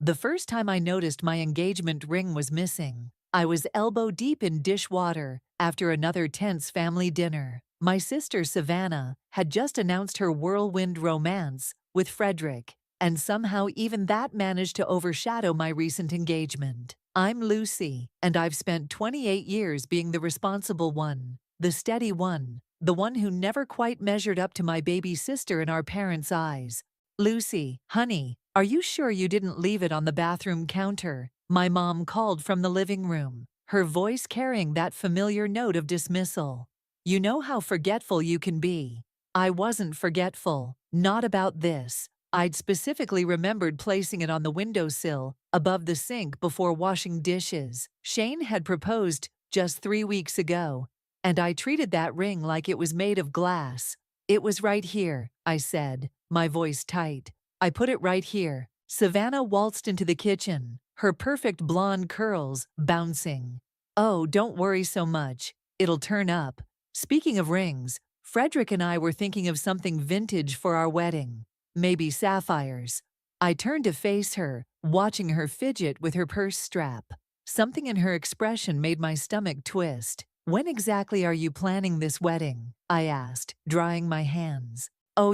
The first time I noticed my engagement ring was missing, I was elbow deep in dishwater after another tense family dinner. My sister Savannah had just announced her whirlwind romance with Frederick, and somehow even that managed to overshadow my recent engagement. I'm Lucy, and I've spent 28 years being the responsible one, the steady one, the one who never quite measured up to my baby sister in our parents' eyes. Lucy, honey, are you sure you didn't leave it on the bathroom counter? My mom called from the living room, her voice carrying that familiar note of dismissal. You know how forgetful you can be. I wasn't forgetful, not about this. I'd specifically remembered placing it on the windowsill, above the sink before washing dishes. Shane had proposed just 3 weeks ago, and I treated that ring like it was made of glass. It was right here, I said, my voice tight. I put it right here. Savannah waltzed into the kitchen, her perfect blonde curls bouncing. Oh, don't worry so much. It'll turn up. Speaking of rings, Frederick and I were thinking of something vintage for our wedding. Maybe sapphires. I turned to face her, watching her fidget with her purse strap. Something in her expression made my stomach twist. When exactly are you planning this wedding? I asked, drying my hands. Oh,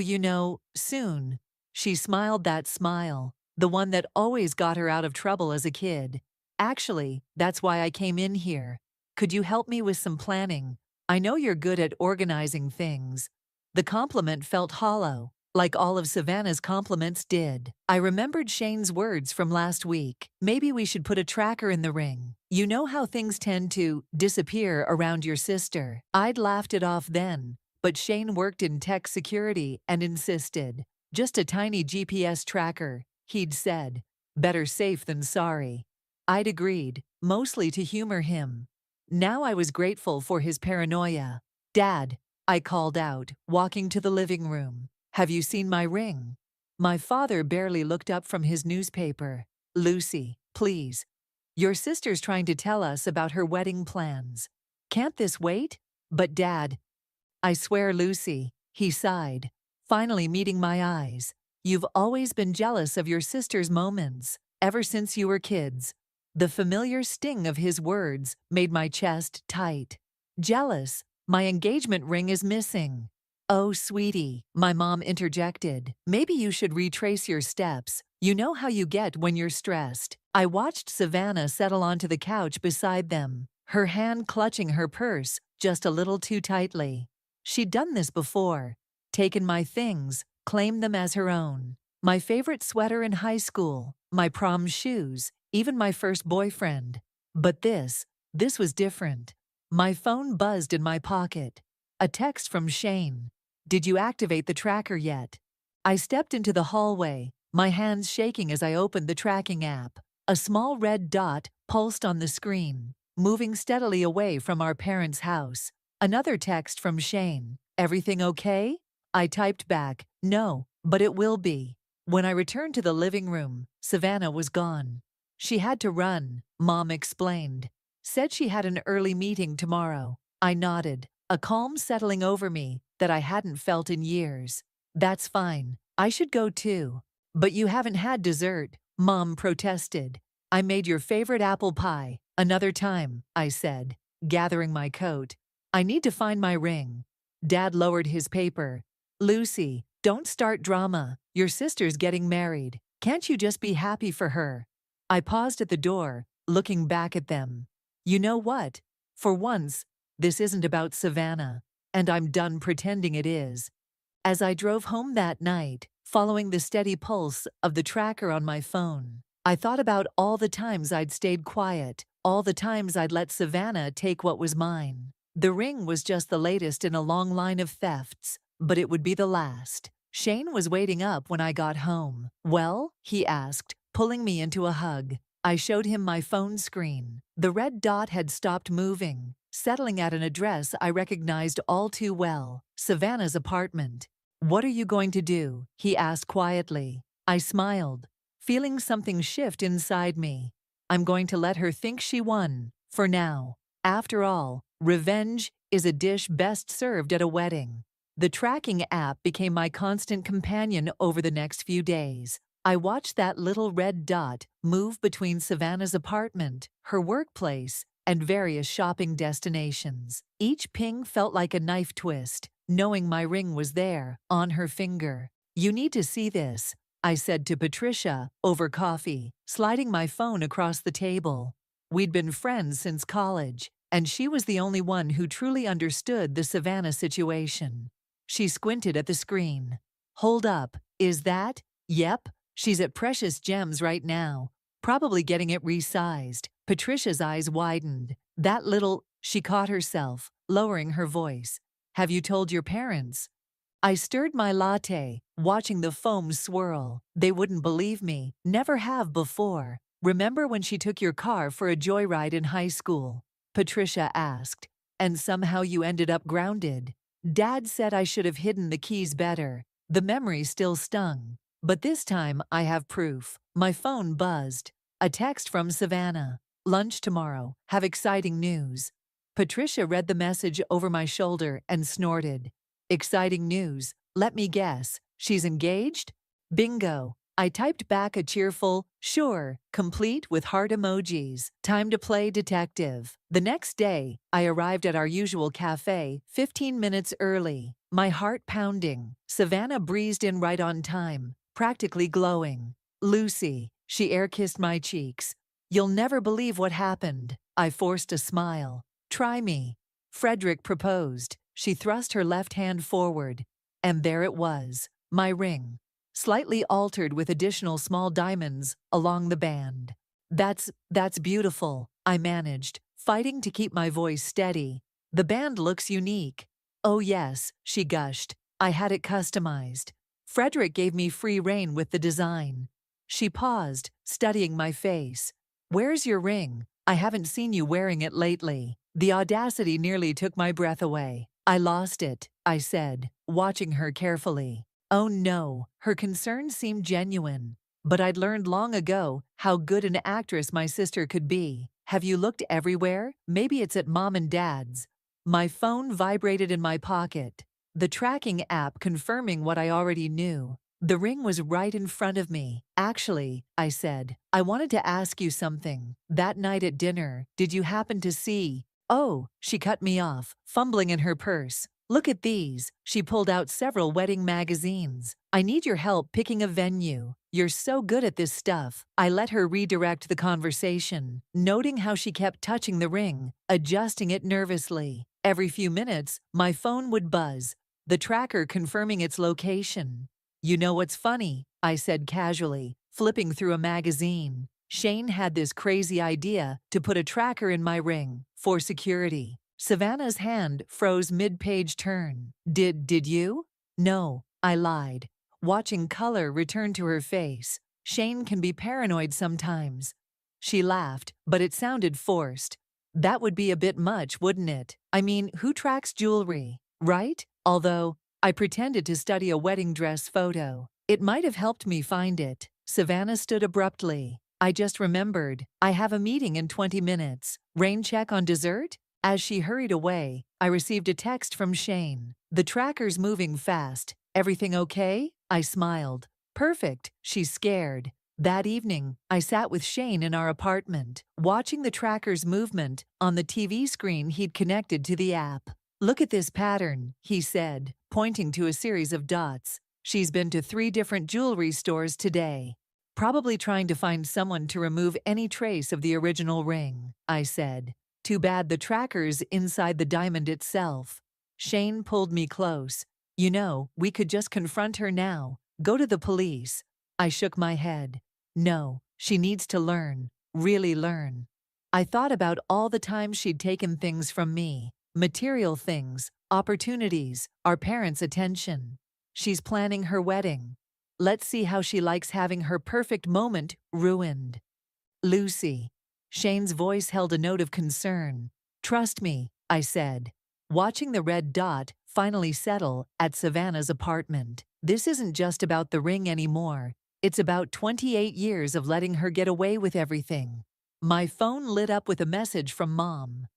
soon. She smiled that smile, the one that always got her out of trouble as a kid. Actually, that's why I came in here. Could you help me with some planning? I know you're good at organizing things. The compliment felt hollow, like all of Savannah's compliments did. I remembered Shane's words from last week. Maybe we should put a tracker in the ring. You know how things tend to disappear around your sister. I'd laughed it off then, but Shane worked in tech security and insisted. Just a tiny GPS tracker, he'd said. Better safe than sorry. I'd agreed, mostly to humor him. Now I was grateful for his paranoia. Dad, I called out, walking to the living room. Have you seen my ring? My father barely looked up from his newspaper. Lucy, please. Your sister's trying to tell us about her wedding plans. Can't this wait? But Dad, I swear, Lucy, he sighed, finally meeting my eyes. You've always been jealous of your sister's moments, ever since you were kids. The familiar sting of his words made my chest tight. Jealous? My engagement ring is missing. Oh, sweetie, my mom interjected. Maybe you should retrace your steps. You know how you get when you're stressed. I watched Savannah settle onto the couch beside them, her hand clutching her purse just a little too tightly. She'd done this before. Taken my things, claimed them as her own. My favorite sweater in high school, my prom shoes, even my first boyfriend. But this was different. My phone buzzed in my pocket. A text from Shane. Did you activate the tracker yet? I stepped into the hallway, my hands shaking as I opened the tracking app. A small red dot pulsed on the screen, moving steadily away from our parents' house. Another text from Shane. Everything okay? I typed back, no, but it will be. When I returned to the living room, Savannah was gone. She had to run, Mom explained. Said she had an early meeting tomorrow. I nodded, a calm settling over me that I hadn't felt in years. That's fine. I should go too. But you haven't had dessert, Mom protested. I made your favorite apple pie. Another time, I said, gathering my coat. I need to find my ring. Dad lowered his paper. Lucy, don't start drama. Your sister's getting married. Can't you just be happy for her? I paused at the door, looking back at them. You know what? For once, this isn't about Savannah, and I'm done pretending it is. As I drove home that night, following the steady pulse of the tracker on my phone, I thought about all the times I'd stayed quiet, all the times I'd let Savannah take what was mine. The ring was just the latest in a long line of thefts, but it would be the last. Shane was waiting up when I got home. Well, he asked, pulling me into a hug. I showed him my phone screen. The red dot had stopped moving, settling at an address I recognized all too well, Savannah's apartment. What are you going to do? He asked quietly. I smiled, feeling something shift inside me. I'm going to let her think she won, for now. After all, revenge is a dish best served at a wedding. The tracking app became my constant companion over the next few days. I watched that little red dot move between Savannah's apartment, her workplace, and various shopping destinations. Each ping felt like a knife twist, knowing my ring was there, on her finger. "You need to see this," I said to Patricia, over coffee, sliding my phone across the table. We'd been friends since college, and she was the only one who truly understood the Savannah situation. She squinted at the screen. "Hold up, is that?" "Yep, she's at Precious Gems right now, probably getting it resized." Patricia's eyes widened. "That little—" She caught herself, lowering her voice. "Have you told your parents?" I stirred my latte, watching the foam swirl. "They wouldn't believe me, never have before." "Remember when she took your car for a joyride in high school?" Patricia asked. "And somehow you ended up grounded." Dad said I should have hidden the keys better. The memory still stung. But this time I have proof. My phone buzzed. A text from Savannah. "Lunch tomorrow. Have exciting news." Patricia read the message over my shoulder and snorted. "Exciting news. Let me guess. She's engaged?" Bingo. I typed back a cheerful, "Sure," complete with heart emojis. Time to play detective. The next day, I arrived at our usual cafe, 15 minutes early, my heart pounding. Savannah breezed in right on time, practically glowing. "Lucy," she air-kissed my cheeks. "You'll never believe what happened." I forced a smile. "Try me." Frederick proposed. She thrust her left hand forward. And there it was, my ring, slightly altered with additional small diamonds along the band. That's beautiful," I managed, fighting to keep my voice steady. "The band looks unique." "Oh yes," she gushed. "I had it customized. Frederick gave me free rein with the design." She paused, studying my face. "Where's your ring? I haven't seen you wearing it lately." The audacity nearly took my breath away. "I lost it," I said, watching her carefully. Oh no, her concern seemed genuine. But I'd learned long ago how good an actress my sister could be. "Have you looked everywhere? Maybe it's at Mom and Dad's." My phone vibrated in my pocket. The tracking app confirming what I already knew. The ring was right in front of me. "Actually," I said, "I wanted to ask you something. That night at dinner, did you happen to see—" "Oh," she cut me off, fumbling in her purse. "Look at these." She pulled out several wedding magazines. "I need your help picking a venue. You're so good at this stuff." I let her redirect the conversation, noting how she kept touching the ring, adjusting it nervously. Every few minutes, my phone would buzz, the tracker confirming its location. "You know what's funny?" I said casually, flipping through a magazine. "Shane had this crazy idea to put a tracker in my ring, for security." Savannah's hand froze mid-page turn. Did you?" "No," I lied, watching color return to her face. "Shane can be paranoid sometimes." She laughed, but it sounded forced. "That would be a bit much, wouldn't it? I mean, who tracks jewelry, right?" Although, I pretended to study a wedding dress photo. It might have helped me find it. Savannah stood abruptly. "I just remembered. I have a meeting in 20 minutes. Rain check on dessert?" As she hurried away, I received a text from Shane. "The tracker's moving fast. Everything okay?" I smiled. "Perfect." She's scared. That evening, I sat with Shane in our apartment, watching the tracker's movement on the TV screen he'd connected to the app. "Look at this pattern," he said, pointing to a series of dots. "She's been to 3 different jewelry stores today. Probably trying to find someone to remove any trace of the original ring," I said. "Too bad the tracker's inside the diamond itself." Shane pulled me close. "You know, we could just confront her now. Go to the police." I shook my head. "No, she needs to learn. Really learn." I thought about all the times she'd taken things from me. Material things, opportunities, our parents' attention. She's planning her wedding. Let's see how she likes having her perfect moment ruined. "Lucy." Shane's voice held a note of concern. "Trust me," I said, watching the red dot finally settle at Savannah's apartment. "This isn't just about the ring anymore. It's about 28 years of letting her get away with everything." My phone lit up with a message from Mom.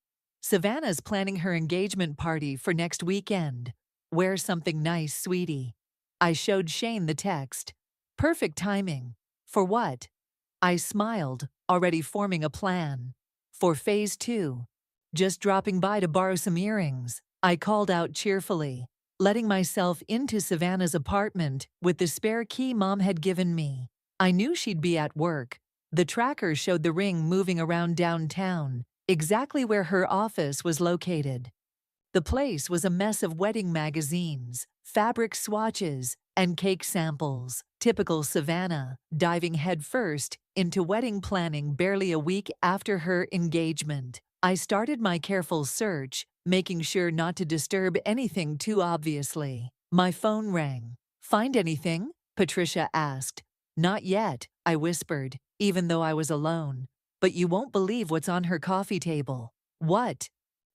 "Savannah's planning her engagement party for next weekend. Wear something nice, sweetie." I showed Shane the text. "Perfect timing." For what? I smiled, already forming a plan. For phase 2. Just dropping by to borrow some earrings, I called out cheerfully, letting myself into Savannah's apartment with the spare key Mom had given me. I knew she'd be at work. The tracker showed the ring moving around downtown, exactly where her office was located. The place was a mess of wedding magazines, fabric swatches, and cake samples. Typical Savannah, diving headfirst into wedding planning barely a week after her engagement. I started my careful search, making sure not to disturb anything too obviously. My phone rang. "Find anything?" Patricia asked. "Not yet," I whispered, even though I was alone. "But you won't believe what's on her coffee table." "What?"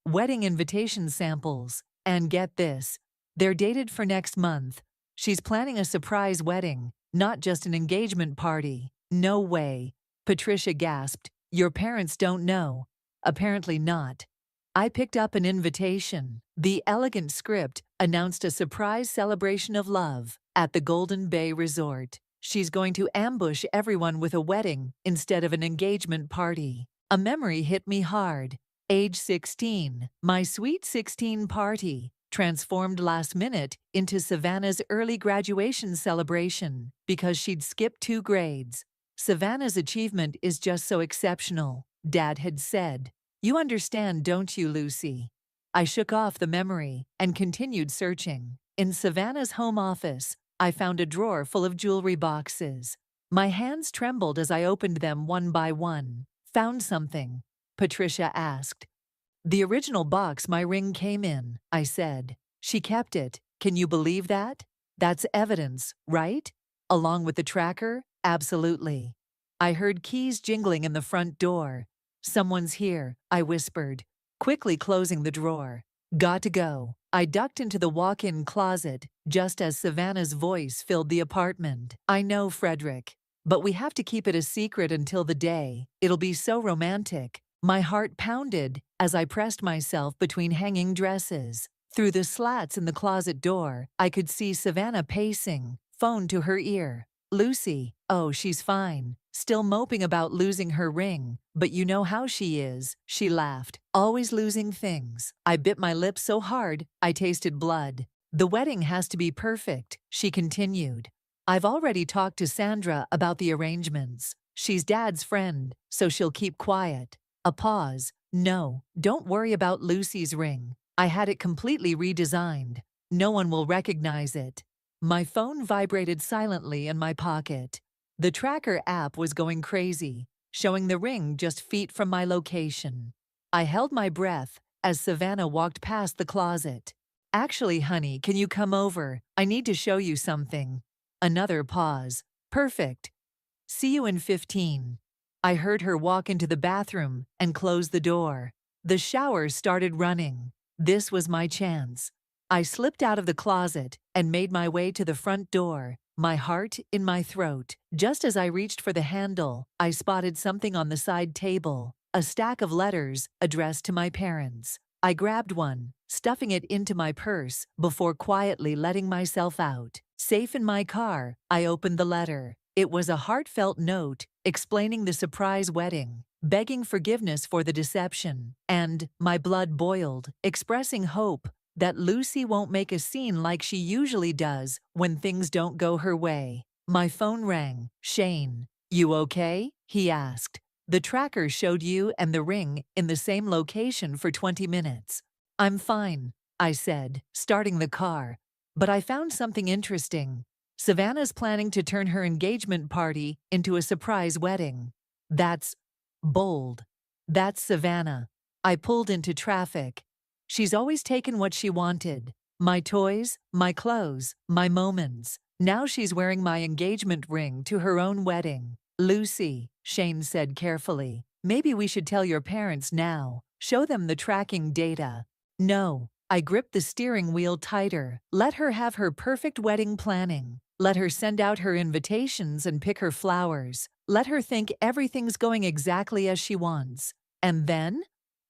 "Wedding invitation samples. And get this, they're dated for next month. She's planning a surprise wedding, not just an engagement party." "No way," Patricia gasped. "Your parents don't know." "Apparently not." I picked up an invitation. The elegant script announced a surprise celebration of love at the Golden Bay Resort. She's going to ambush everyone with a wedding instead of an engagement party. A memory hit me hard. Age 16, my sweet 16 party, transformed last minute into Savannah's early graduation celebration because she'd skipped 2 grades. "Savannah's achievement is just so exceptional," Dad had said. "You understand, don't you, Lucy?" I shook off the memory and continued searching. In Savannah's home office, I found a drawer full of jewelry boxes. My hands trembled as I opened them one by one. "Found something?" Patricia asked. "The original box my ring came in," I said. "She kept it. Can you believe that? That's evidence, right? Along with the tracker?" "Absolutely." I heard keys jingling in the front door. "Someone's here," I whispered, quickly closing the drawer. "Got to go." I ducked into the walk-in closet just as Savannah's voice filled the apartment. "I know, Frederick, but we have to keep it a secret until the day. It'll be so romantic." My heart pounded as I pressed myself between hanging dresses. Through the slats in the closet door, I could see Savannah pacing, phone to her ear. "Lucy, oh, she's fine. Still moping about losing her ring, but you know how she is," she laughed. "Always losing things." I bit my lip so hard, I tasted blood. "The wedding has to be perfect," she continued. "I've already talked to Sandra about the arrangements. She's Dad's friend, so she'll keep quiet." A pause. "No, don't worry about Lucy's ring. I had it completely redesigned. No one will recognize it." My phone vibrated silently in my pocket. The tracker app was going crazy, showing the ring just feet from my location. I held my breath as Savannah walked past the closet. "Actually, honey, can you come over? I need to show you something." Another pause. "Perfect. See you in 15. I heard her walk into the bathroom and close the door. The shower started running. This was my chance. I slipped out of the closet and made my way to the front door, my heart in my throat. Just as I reached for the handle, I spotted something on the side table, a stack of letters addressed to my parents. I grabbed one, stuffing it into my purse before quietly letting myself out. Safe in my car, I opened the letter. It was a heartfelt note explaining the surprise wedding, begging forgiveness for the deception, and my blood boiled, expressing hope that Lucy won't make a scene like she usually does when things don't go her way. My phone rang. "Shane, you okay?" he asked. "The tracker showed you and the ring in the same location for 20 minutes. "I'm fine," I said, starting the car. "But I found something interesting. Savannah's planning to turn her engagement party into a surprise wedding." "That's bold." "That's Savannah." I pulled into traffic. She's always taken what she wanted. My toys, my clothes, my moments. Now she's wearing my engagement ring to her own wedding. "Lucy," Shane said carefully, "maybe we should tell your parents now. Show them the tracking data." "No." I gripped the steering wheel tighter. "Let her have her perfect wedding planning. Let her send out her invitations and pick her flowers. Let her think everything's going exactly as she wants. And then?"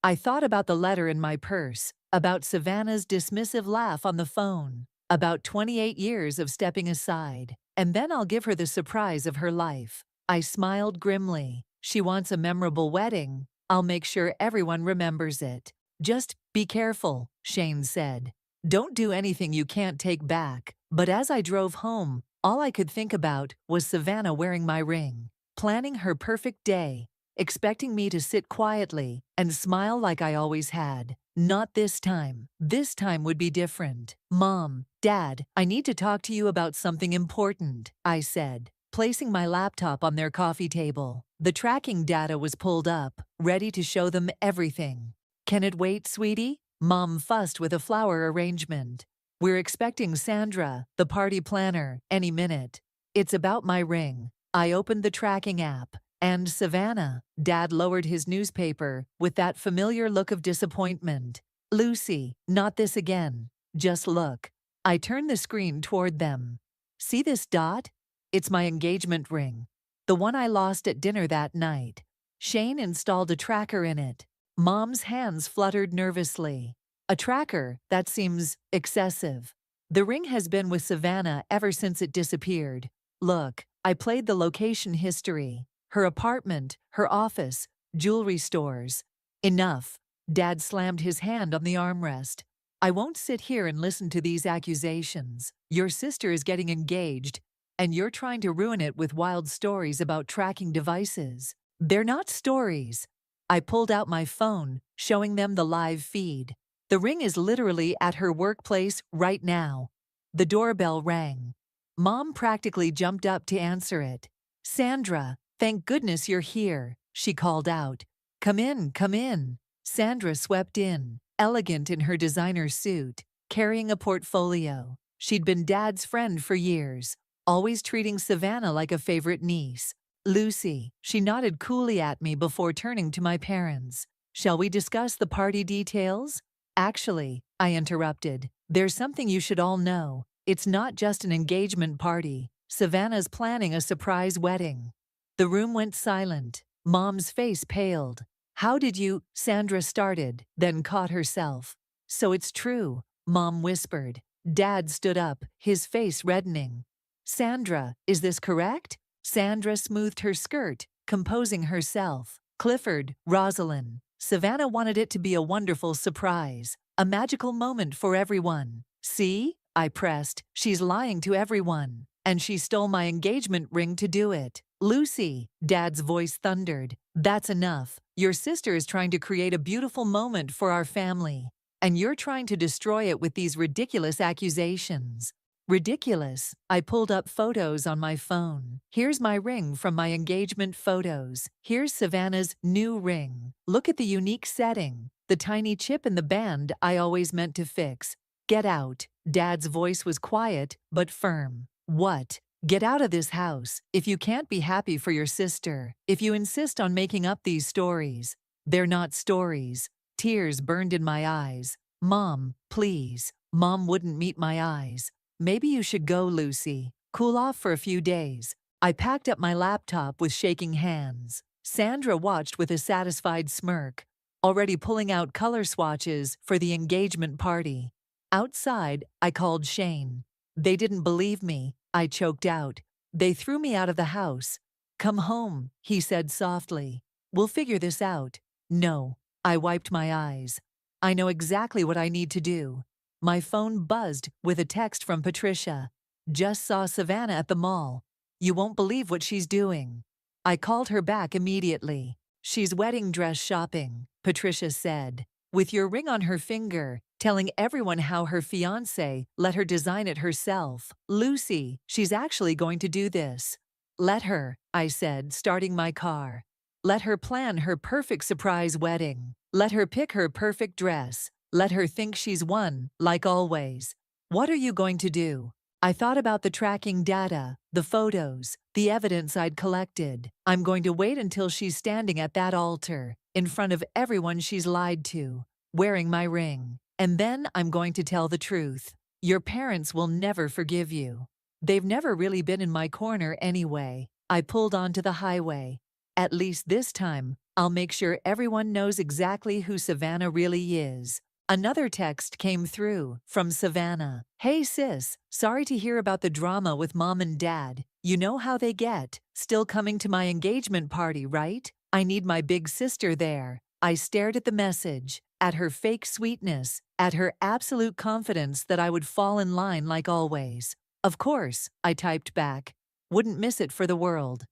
I thought about the letter in my purse, about Savannah's dismissive laugh on the phone, about 28 years of stepping aside. "And then I'll give her the surprise of her life." I smiled grimly. She wants a memorable wedding. I'll make sure everyone remembers it. Just be careful, Shane said. Don't do anything you can't take back. But as I drove home, all I could think about was Savannah wearing my ring, planning her perfect day, expecting me to sit quietly and smile like I always had. Not this time. This time would be different. Mom, Dad, I need to talk to you about something important, I said, placing my laptop on their coffee table. The tracking data was pulled up, ready to show them everything. Can it wait, sweetie? Mom fussed with a flower arrangement. We're expecting Sandra, the party planner, any minute. It's about my ring. I opened the tracking app. And Savannah, Dad lowered his newspaper with that familiar look of disappointment. Lucy, not this again. Just look. I turned the screen toward them. See this dot? It's my engagement ring. The one I lost at dinner that night. Shane installed a tracker in it. Mom's hands fluttered nervously. A tracker? That seems excessive. The ring has been with Savannah ever since it disappeared. Look, I played the location history. Her apartment, her office, jewelry stores. Enough. Dad slammed his hand on the armrest. I won't sit here and listen to these accusations. Your sister is getting engaged, and you're trying to ruin it with wild stories about tracking devices. They're not stories. I pulled out my phone, showing them the live feed. The ring is literally at her workplace right now. The doorbell rang. Mom practically jumped up to answer it. Sandra, thank goodness you're here, she called out. Come in, come in. Sandra swept in, elegant in her designer suit, carrying a portfolio. She'd been Dad's friend for years, always treating Savannah like a favorite niece. Lucy, she nodded coolly at me before turning to my parents. Shall we discuss the party details? Actually, I interrupted, there's something you should all know. It's not just an engagement party. Savannah's planning a surprise wedding. The room went silent. Mom's face paled. How did you? Sandra started, then caught herself. So it's true, Mom whispered. Dad stood up, his face reddening. Sandra, is this correct? Sandra smoothed her skirt, composing herself. Clifford, Rosalind. Savannah wanted it to be a wonderful surprise, a magical moment for everyone. See? I pressed. She's lying to everyone. And she stole my engagement ring to do it. Lucy, Dad's voice thundered. That's enough. Your sister is trying to create a beautiful moment for our family. And you're trying to destroy it with these ridiculous accusations. Ridiculous. I pulled up photos on my phone. Here's my ring from my engagement photos. Here's Savannah's new ring. Look at the unique setting. The tiny chip in the band I always meant to fix. Get out. Dad's voice was quiet, but firm. What? Get out of this house. If you can't be happy for your sister, if you insist on making up these stories. They're not stories. Tears burned in my eyes. Mom, please. Mom wouldn't meet my eyes. Maybe you should go, Lucy. Cool off for a few days. I packed up my laptop with shaking hands. Sandra watched with a satisfied smirk, already pulling out color swatches for the engagement party. Outside, I called Shane. They didn't believe me, I choked out. They threw me out of the house. Come home, he said softly. We'll figure this out. No, I wiped my eyes. I know exactly what I need to do. My phone buzzed with a text from Patricia. Just saw Savannah at the mall. You won't believe what she's doing. I called her back immediately. She's wedding dress shopping, Patricia said, with your ring on her finger, telling everyone how her fiancé let her design it herself. Lucy, she's actually going to do this. Let her, I said, starting my car. Let her plan her perfect surprise wedding. Let her pick her perfect dress. Let her think she's won, like always. What are you going to do? I thought about the tracking data, the photos, the evidence I'd collected. I'm going to wait until she's standing at that altar, in front of everyone she's lied to, wearing my ring. And then I'm going to tell the truth. Your parents will never forgive you. They've never really been in my corner anyway. I pulled onto the highway. At least this time, I'll make sure everyone knows exactly who Savannah really is. Another text came through from Savannah. Hey sis, sorry to hear about the drama with Mom and Dad. You know how they get. Still coming to my engagement party, right? I need my big sister there. I stared at the message, at her fake sweetness, at her absolute confidence that I would fall in line like always. Of course, I typed back. Wouldn't miss it for the world.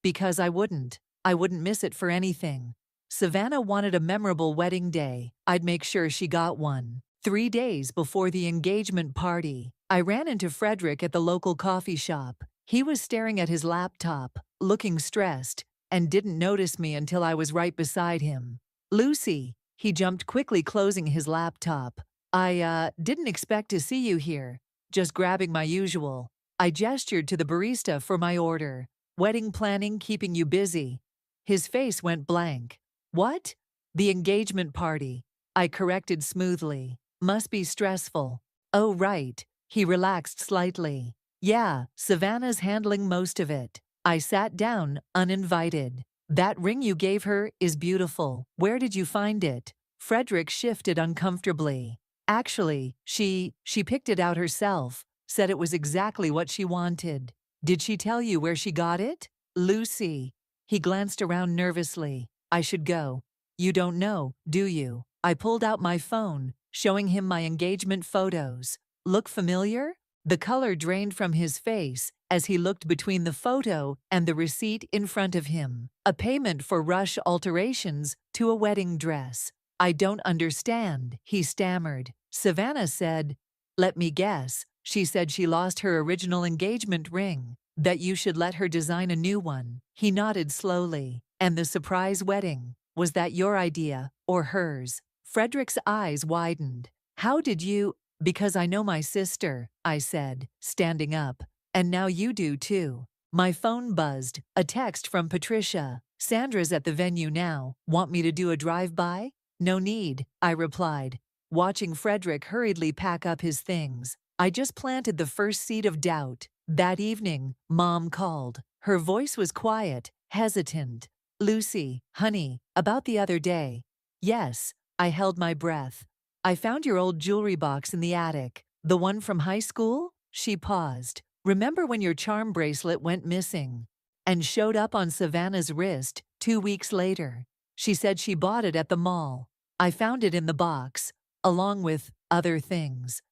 Because I wouldn't. I wouldn't miss it for anything. Savannah wanted a memorable wedding day. I'd make sure she got one. 3 days before the engagement party, I ran into Frederick at the local coffee shop. He was staring at his laptop, looking stressed, and didn't notice me until I was right beside him. Lucy, he jumped quickly, closing his laptop. I didn't expect to see you here. Just grabbing my usual. I gestured to the barista for my order. Wedding planning keeping you busy? His face went blank. What? The engagement party. I corrected smoothly. Must be stressful. Oh, right. He relaxed slightly. Yeah, Savannah's handling most of it. I sat down, uninvited. That ring you gave her is beautiful. Where did you find it? Frederick shifted uncomfortably. Actually, she picked it out herself, said it was exactly what she wanted. Did she tell you where she got it? Lucy. He glanced around nervously. I should go. You don't know, do you? I pulled out my phone, showing him my engagement photos. Look familiar? The color drained from his face as he looked between the photo and the receipt in front of him. A payment for rush alterations to a wedding dress. I don't understand, he stammered. Savannah said, let me guess. She said she lost her original engagement ring, that you should let her design a new one. He nodded slowly. And the surprise wedding, was that your idea, or hers? Frederick's eyes widened. How did you? Because I know my sister, I said, standing up. And now you do too. My phone buzzed. A text from Patricia. Sandra's at the venue now. Want me to do a drive-by? No need, I replied, watching Frederick hurriedly pack up his things. I just planted the first seed of doubt. That evening, Mom called. Her voice was quiet, hesitant. Lucy, honey, about the other day. Yes, I held my breath. I found your old jewelry box in the attic. The one from high school? She paused. Remember when your charm bracelet went missing and showed up on Savannah's wrist 2 weeks later? She said she bought it at the mall. I found it in the box, along with other things.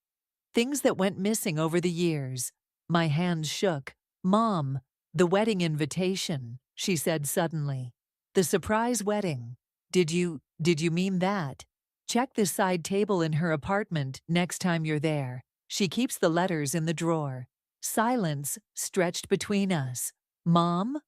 Things that went missing over the years. My hands shook. Mom, the wedding invitation, she said suddenly. The surprise wedding. Did you mean that? Check the side table in her apartment next time you're there. She keeps the letters in the drawer. Silence stretched between us. Mom?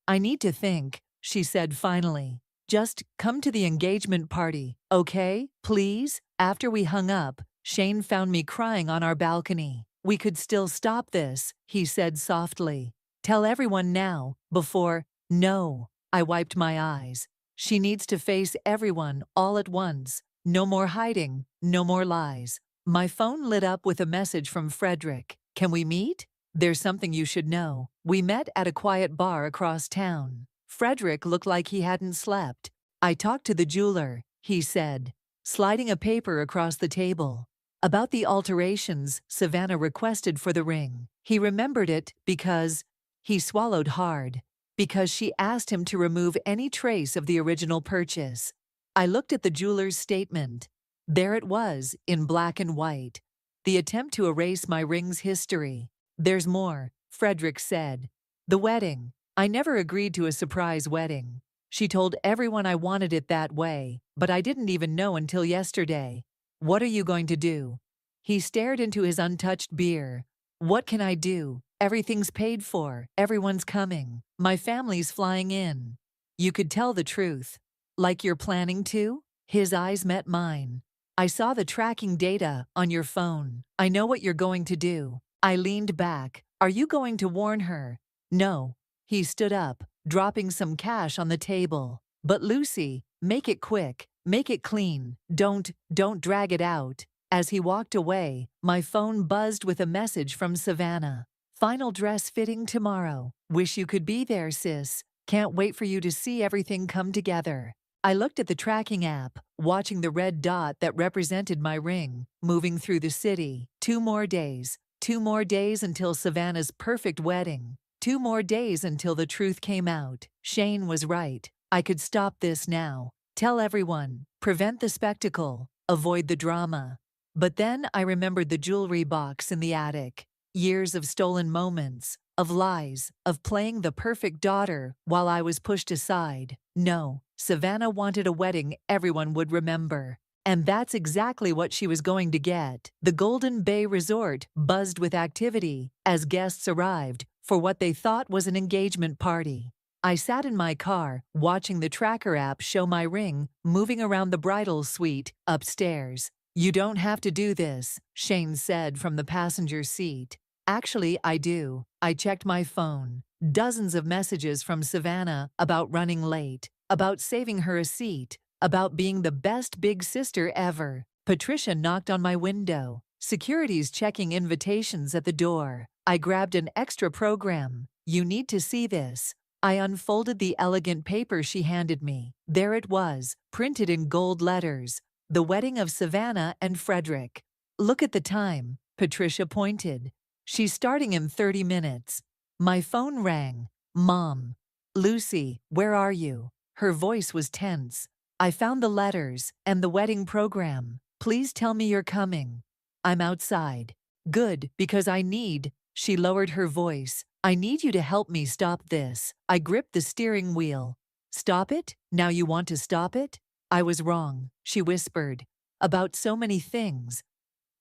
I need to think, she said finally. Just come to the engagement party, okay? Please? After we hung up, Shane found me crying on our balcony. We could still stop this, he said softly. Tell everyone now, before. No. I wiped my eyes. She needs to face everyone all at once. No more hiding, no more lies. My phone lit up with a message from Frederick. Can we meet? There's something you should know. We met at a quiet bar across town. Frederick looked like he hadn't slept. I talked to the jeweler, he said, sliding a paper across the table. About the alterations Savannah requested for the ring. He remembered it because he swallowed hard. Because she asked him to remove any trace of the original purchase. I looked at the jeweler's statement. There it was, in black and white. The attempt to erase my ring's history. There's more, Frederick said. The wedding. I never agreed to a surprise wedding. She told everyone I wanted it that way, but I didn't even know until yesterday. What are you going to do? He stared into his untouched beer. What can I do? Everything's paid for. Everyone's coming. My family's flying in. You could tell the truth. Like you're planning to? His eyes met mine. I saw the tracking data on your phone. I know what you're going to do. I leaned back. Are you going to warn her? No. He stood up, dropping some cash on the table. But Lucy, make it quick. Make it clean. Don't drag it out. As he walked away, my phone buzzed with a message from Savannah. Final dress fitting tomorrow. Wish you could be there, sis. Can't wait for you to see everything come together. I looked at the tracking app, watching the red dot that represented my ring, moving through the city. 2 more days. 2 more days until Savannah's perfect wedding. 2 more days until the truth came out. Shane was right. I could stop this now. Tell everyone. Prevent the spectacle. Avoid the drama. But then I remembered the jewelry box in the attic. Years of stolen moments, of lies, of playing the perfect daughter while I was pushed aside. No, Savannah wanted a wedding everyone would remember. And that's exactly what she was going to get. The Golden Bay Resort buzzed with activity as guests arrived for what they thought was an engagement party. I sat in my car, watching the tracker app show my ring moving around the bridal suite upstairs. "You don't have to do this," Shane said from the passenger seat. "Actually, I do." I checked my phone. Dozens of messages from Savannah about running late, about saving her a seat, about being the best big sister ever. Patricia knocked on my window. Security's checking invitations at the door. I grabbed an extra program. "You need to see this." I unfolded the elegant paper she handed me. There it was, printed in gold letters. The wedding of Savannah and Frederick. "Look at the time," Patricia pointed. "She's starting in 30 minutes. My phone rang. "Mom." "Lucy, where are you?" Her voice was tense. "I found the letters and the wedding program. Please tell me you're coming." "I'm outside." "Good, because I need—" She lowered her voice. "I need you to help me stop this." I gripped the steering wheel. "Stop it? Now you want to stop it?" "I was wrong," she whispered, "about so many things.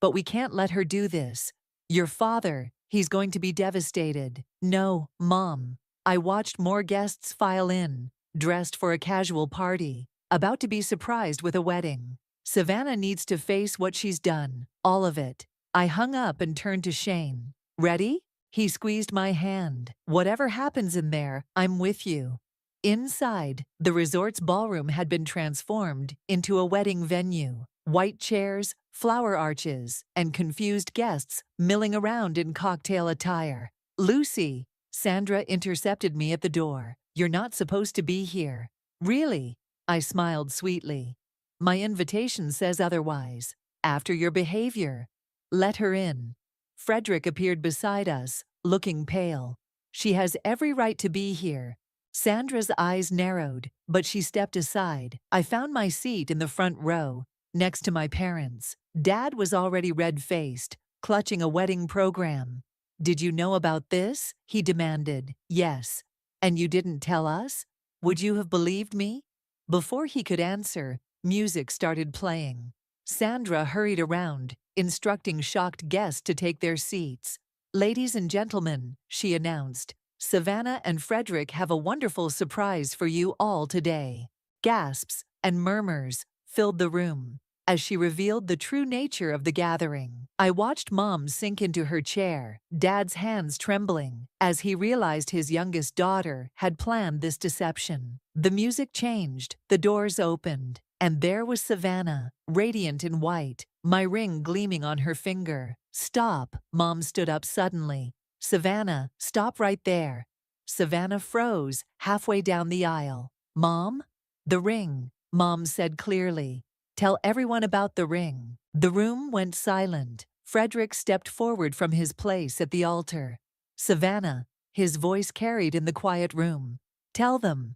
But we can't let her do this. Your father, he's going to be devastated." "No, Mom." I watched more guests file in, dressed for a casual party, about to be surprised with a wedding. Savannah needs to face what she's done, all of it. I hung up and turned to Shane. "Ready?" He squeezed my hand. "Whatever happens in there, I'm with you." Inside, the resort's ballroom had been transformed into a wedding venue. White chairs, flower arches, and confused guests milling around in cocktail attire. "Lucy," Sandra intercepted me at the door. "You're not supposed to be here." "Really?" I smiled sweetly. "My invitation says otherwise. After your behavior." "Let her in." Frederick appeared beside us, looking pale. "She has every right to be here." Sandra's eyes narrowed, but she stepped aside. I found my seat in the front row, next to my parents. Dad was already red-faced, clutching a wedding program. "Did you know about this?" he demanded. "Yes." "And you didn't tell us? Would you have believed me?" Before he could answer, music started playing. Sandra hurried around, instructing shocked guests to take their seats. "Ladies and gentlemen," she announced, "Savannah and Frederick have a wonderful surprise for you all today." Gasps and murmurs filled the room as she revealed the true nature of the gathering. I watched Mom sink into her chair, Dad's hands trembling, as he realized his youngest daughter had planned this deception. The music changed, the doors opened, and there was Savannah, radiant in white, my ring gleaming on her finger. "Stop!" Mom stood up suddenly. "Savannah, stop right there." Savannah froze halfway down the aisle. "Mom?" "The ring," Mom said clearly. "Tell everyone about the ring." The room went silent. Frederick stepped forward from his place at the altar. "Savannah," his voice carried in the quiet room. "Tell them."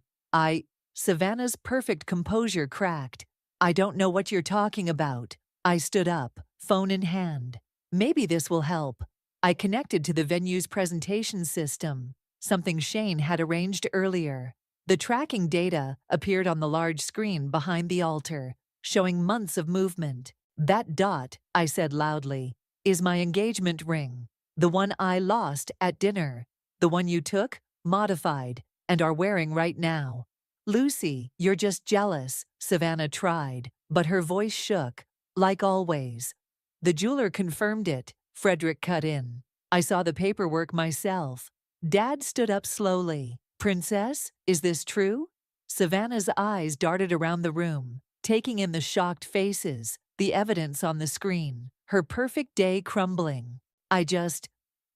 Savannah's perfect composure cracked. "I don't know what you're talking about." I stood up, phone in hand. "Maybe this will help." I connected to the venue's presentation system, something Shane had arranged earlier. The tracking data appeared on the large screen behind the altar, showing months of movement. "That dot," I said loudly, "is my engagement ring. The one I lost at dinner. The one you took, modified, and are wearing right now." "Lucy, you're just jealous," Savannah tried, but her voice shook, like always. "The jeweler confirmed it," Frederick cut in. "I saw the paperwork myself." Dad stood up slowly. "Princess, is this true?" Savannah's eyes darted around the room, taking in the shocked faces, the evidence on the screen, her perfect day crumbling.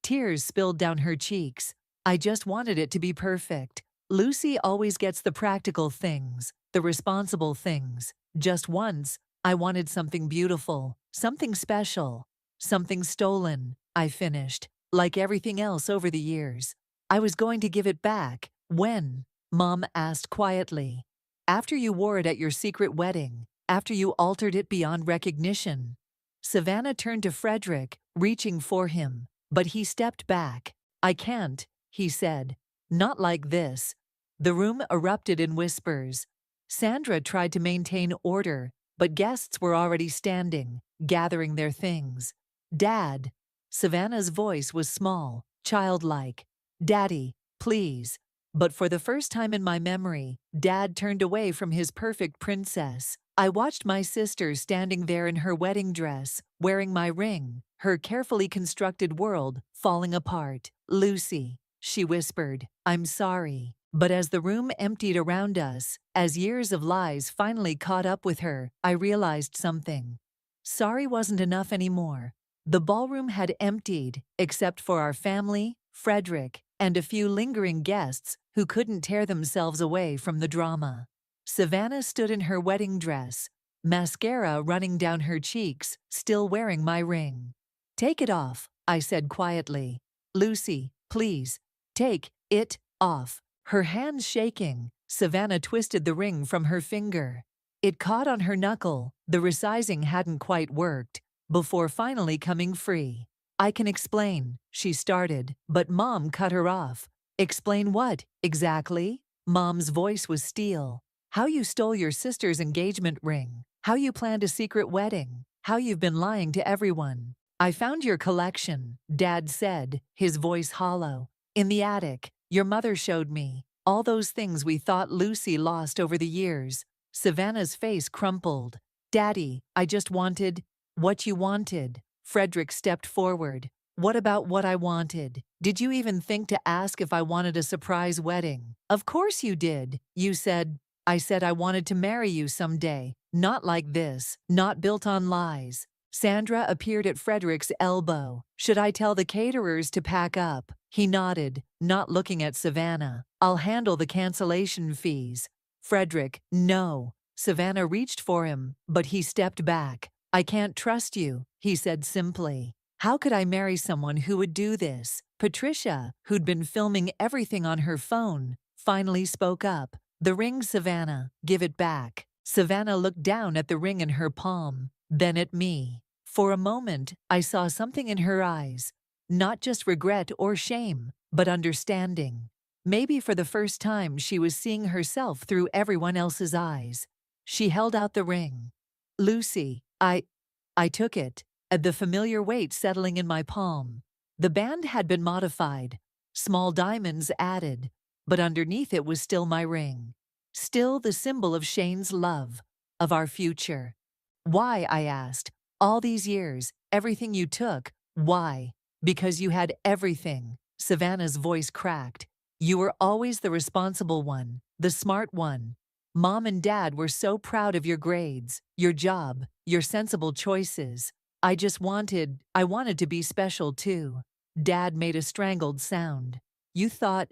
Tears spilled down her cheeks. "I just wanted it to be perfect. Lucy always gets the practical things, the responsible things. Just once, I wanted something beautiful, something special, something stolen," I finished, "like everything else over the years." I was going to give it back. When? Mom asked quietly. After you wore it at your secret wedding, after you altered it beyond recognition. Savannah turned to Frederick, reaching for him, but he stepped back. I can't, he said. Not like this. The room erupted in whispers. Sandra tried to maintain order, but guests were already standing, gathering their things. Dad. Savannah's voice was small, childlike. Daddy, please. But for the first time in my memory, Dad turned away from his perfect princess. I watched my sister standing there in her wedding dress, wearing my ring, her carefully constructed world falling apart. Lucy, she whispered, I'm sorry. But as the room emptied around us, as years of lies finally caught up with her, I realized something. Sorry wasn't enough anymore. The ballroom had emptied, except for our family, Frederick, and a few lingering guests who couldn't tear themselves away from the drama. Savannah stood in her wedding dress, mascara running down her cheeks, still wearing my ring. Take it off, I said quietly. Lucy, please, take it off. Her hands shaking, Savannah twisted the ring from her finger. It caught on her knuckle, the resizing hadn't quite worked, before finally coming free. I can explain, she started, but Mom cut her off. Explain what, exactly? Mom's voice was steel. How you stole your sister's engagement ring. How you planned a secret wedding. How you've been lying to everyone. I found your collection, Dad said, his voice hollow. In the attic, your mother showed me. All those things we thought Lucy lost over the years. Savannah's face crumpled. Daddy, I just wanted what you wanted. Frederick stepped forward. What about what I wanted? Did you even think to ask if I wanted a surprise wedding? Of course you did. You said, I said I wanted to marry you someday. Not like this. Not built on lies. Sandra appeared at Frederick's elbow. Should I tell the caterers to pack up? He nodded, not looking at Savannah. I'll handle the cancellation fees. Frederick, no. Savannah reached for him, but he stepped back. I can't trust you, he said simply. How could I marry someone who would do this? Patricia, who'd been filming everything on her phone, finally spoke up. The ring, Savannah, give it back. Savannah looked down at the ring in her palm, then at me. For a moment, I saw something in her eyes. Not just regret or shame, but understanding. Maybe for the first time she was seeing herself through everyone else's eyes. She held out the ring. Lucy, I took it, the familiar weight settling in my palm. The band had been modified, small diamonds added, but underneath it was still my ring. Still the symbol of Shane's love, of our future. Why, I asked, all these years, everything you took, why? Because you had everything. Savannah's voice cracked. You were always the responsible one, the smart one. Mom and Dad were so proud of your grades, your job, your sensible choices. I wanted to be special too. Dad made a strangled sound. You thought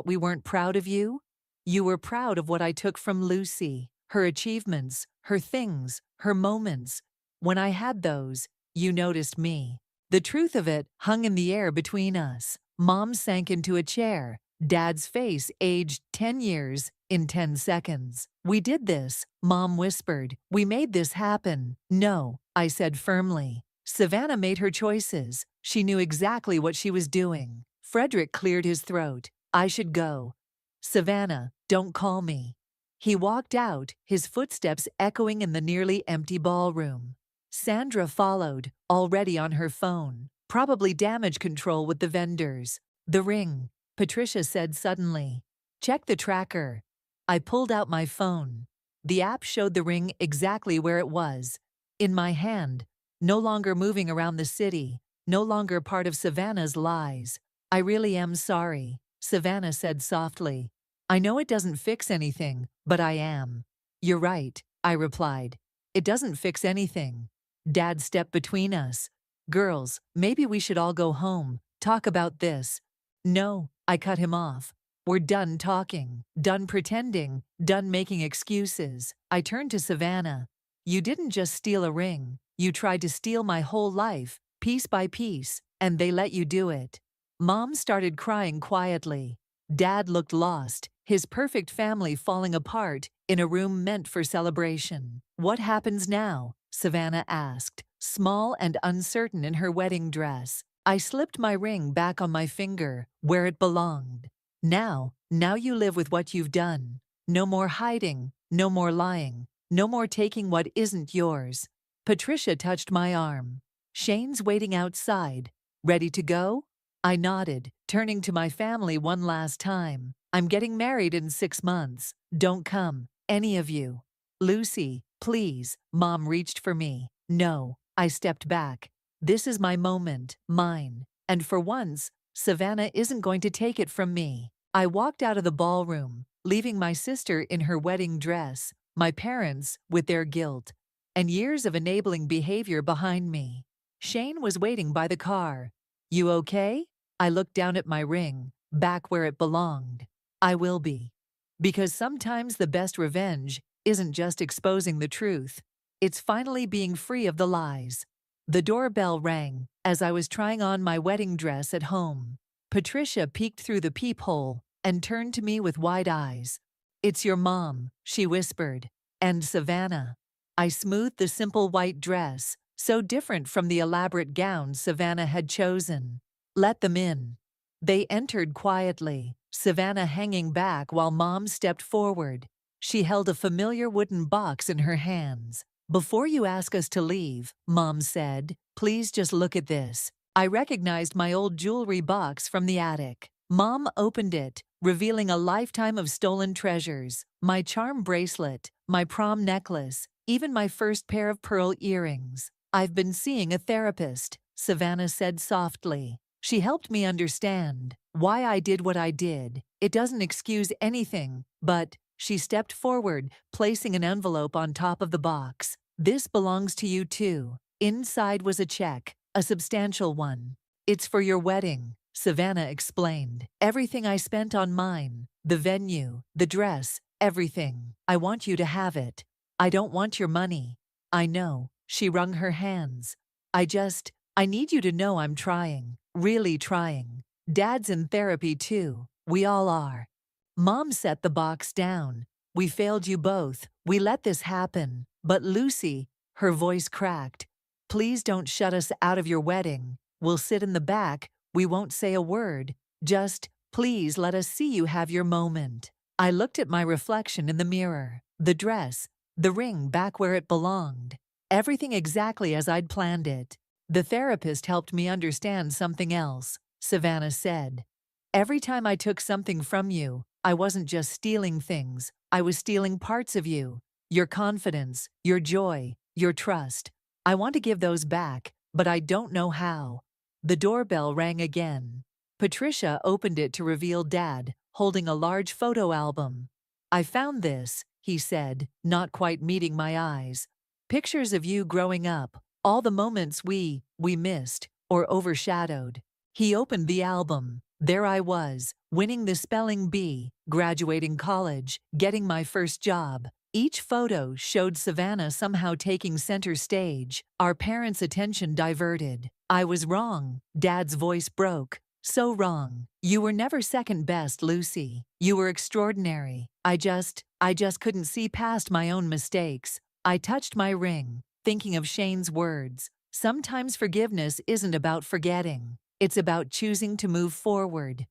we weren't proud of you? You were proud of what I took from Lucy, her achievements, her things, her moments. When I had those, you noticed me. The truth of it hung in the air between us. Mom sank into a chair. Dad's face aged 10 years in 10 seconds. We did this, Mom whispered. We made this happen. No, I said firmly. Savannah made her choices. She knew exactly what she was doing. Frederick cleared his throat. I should go. Savannah, don't call me. He walked out, his footsteps echoing in the nearly empty ballroom. Sandra followed, already on her phone. Probably damage control with the vendors. The ring, Patricia said suddenly. Check the tracker. I pulled out my phone. The app showed the ring exactly where it was. In my hand, no longer moving around the city, no longer part of Savannah's lies. I really am sorry, Savannah said softly. I know it doesn't fix anything, but I am. You're right, I replied. It doesn't fix anything. Dad stepped between us. Girls, maybe we should all go home, talk about this. No, I cut him off. We're done talking, done pretending, done making excuses. I turned to Savannah. You didn't just steal a ring. You tried to steal my whole life, piece by piece, and they let you do it. Mom started crying quietly. Dad looked lost, his perfect family falling apart in a room meant for celebration. "What happens now?" Savannah asked, small and uncertain in her wedding dress. I slipped my ring back on my finger, where it belonged. Now you live with what you've done. No more hiding, no more lying, no more taking what isn't yours. Patricia touched my arm. "Shane's waiting outside. Ready to go?" I nodded, turning to my family one last time. "I'm getting married in 6 months. Don't come, any of you." "Lucy, please." Mom reached for me. "No." I stepped back. "This is my moment, mine. And for once, Savannah isn't going to take it from me." I walked out of the ballroom, leaving my sister in her wedding dress, my parents with their guilt, and years of enabling behavior behind me. Shane was waiting by the car. "You okay?" I looked down at my ring, back where it belonged. "I will be." Because sometimes the best revenge isn't just exposing the truth, it's finally being free of the lies. The doorbell rang as I was trying on my wedding dress at home. Patricia peeked through the peephole and turned to me with wide eyes. "It's your mom," she whispered. "And Savannah." I smoothed the simple white dress, so different from the elaborate gown Savannah had chosen. "Let them in." They entered quietly, Savannah hanging back while Mom stepped forward. She held a familiar wooden box in her hands. "Before you ask us to leave," Mom said, "please just look at this." I recognized my old jewelry box from the attic. Mom opened it, revealing a lifetime of stolen treasures: my charm bracelet, my prom necklace, even my first pair of pearl earrings. "I've been seeing a therapist," Savannah said softly. "She helped me understand why I did what I did. It doesn't excuse anything, but—" She stepped forward, placing an envelope on top of the box. "This belongs to you too." Inside was a check, a substantial one. "It's for your wedding," Savannah explained. "Everything I spent on mine, the venue, the dress, everything. I want you to have it. I don't want your money." "I know." She wrung her hands. I need you to know I'm trying, really trying. Dad's in therapy too. We all are." Mom set the box down. "We failed you both. We let this happen. But Lucy," her voice cracked, "please don't shut us out of your wedding. We'll sit in the back. We won't say a word. Just, please let us see you have your moment." I looked at my reflection in the mirror. The dress, the ring back where it belonged. Everything exactly as I'd planned it. "The therapist helped me understand something else," Savannah said. "Every time I took something from you, I wasn't just stealing things, I was stealing parts of you. Your confidence, your joy, your trust. I want to give those back, but I don't know how." The doorbell rang again. Patricia opened it to reveal Dad, holding a large photo album. "I found this," he said, not quite meeting my eyes. "Pictures of you growing up, all the moments we missed or overshadowed." He opened the album. There I was, winning the spelling bee, graduating college, getting my first job. Each photo showed Savannah somehow taking center stage, our parents' attention diverted. "I was wrong," Dad's voice broke. "So wrong. You were never second best, Lucy. You were extraordinary. I just couldn't see past my own mistakes." I touched my ring, thinking of Shane's words. Sometimes forgiveness isn't about forgetting. It's about choosing to move forward.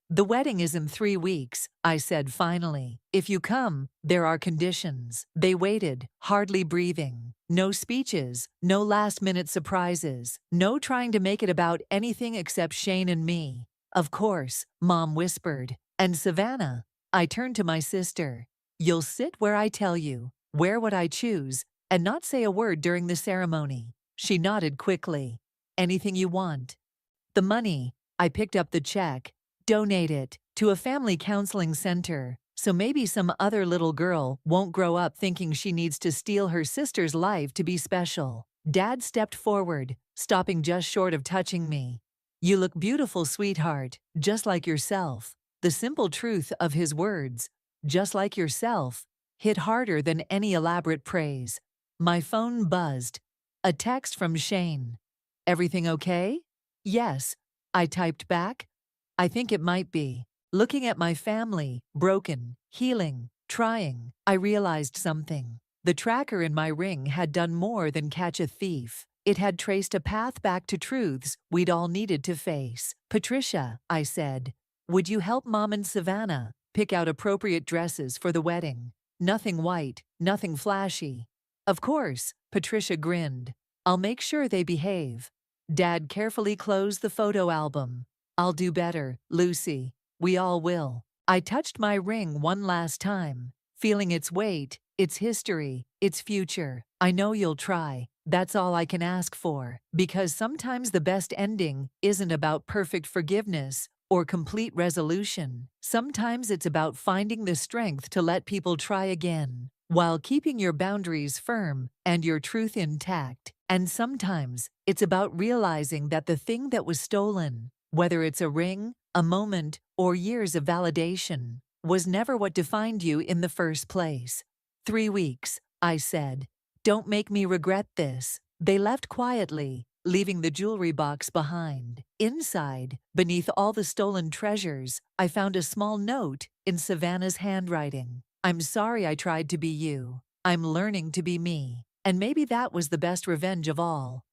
"The wedding is in 3 weeks," I said finally. "If you come, there are conditions." They waited, hardly breathing. No speeches, no last-minute surprises, no trying to make it about anything except Shane and me. "Of course," Mom whispered. "And Savannah," I turned to my sister, "you'll sit where I tell you, wear what I choose, and not say a word during the ceremony." She nodded quickly. "Anything you want." "The money," I picked up the check. "Donate it to a family counseling center, so maybe some other little girl won't grow up thinking she needs to steal her sister's life to be special." Dad stepped forward, stopping just short of touching me. "You look beautiful, sweetheart, just like yourself." The simple truth of his words, "just like yourself," hit harder than any elaborate praise. My phone buzzed. A text from Shane. "Everything okay?" "Yes," I typed back. I think it might be. Looking at my family, broken, healing, trying, I realized something. The tracker in my ring had done more than catch a thief. It had traced a path back to truths we'd all needed to face. Patricia, I said, would you help Mom and Savannah pick out appropriate dresses for the wedding? Nothing white, nothing flashy. Of course, Patricia grinned. I'll make sure they behave. Dad carefully closed the photo album. I'll do better, Lucy. We all will. I touched my ring one last time, feeling its weight, its history, its future. I know you'll try. That's all I can ask for. Because sometimes the best ending isn't about perfect forgiveness or complete resolution. Sometimes it's about finding the strength to let people try again, while keeping your boundaries firm and your truth intact. And sometimes it's about realizing that the thing that was stolen, whether it's a ring, a moment, or years of validation, was never what defined you in the first place. 3 weeks, I said. Don't make me regret this. They left quietly, leaving the jewelry box behind. Inside, beneath all the stolen treasures, I found a small note in Savannah's handwriting. I'm sorry I tried to be you. I'm learning to be me. And maybe that was the best revenge of all.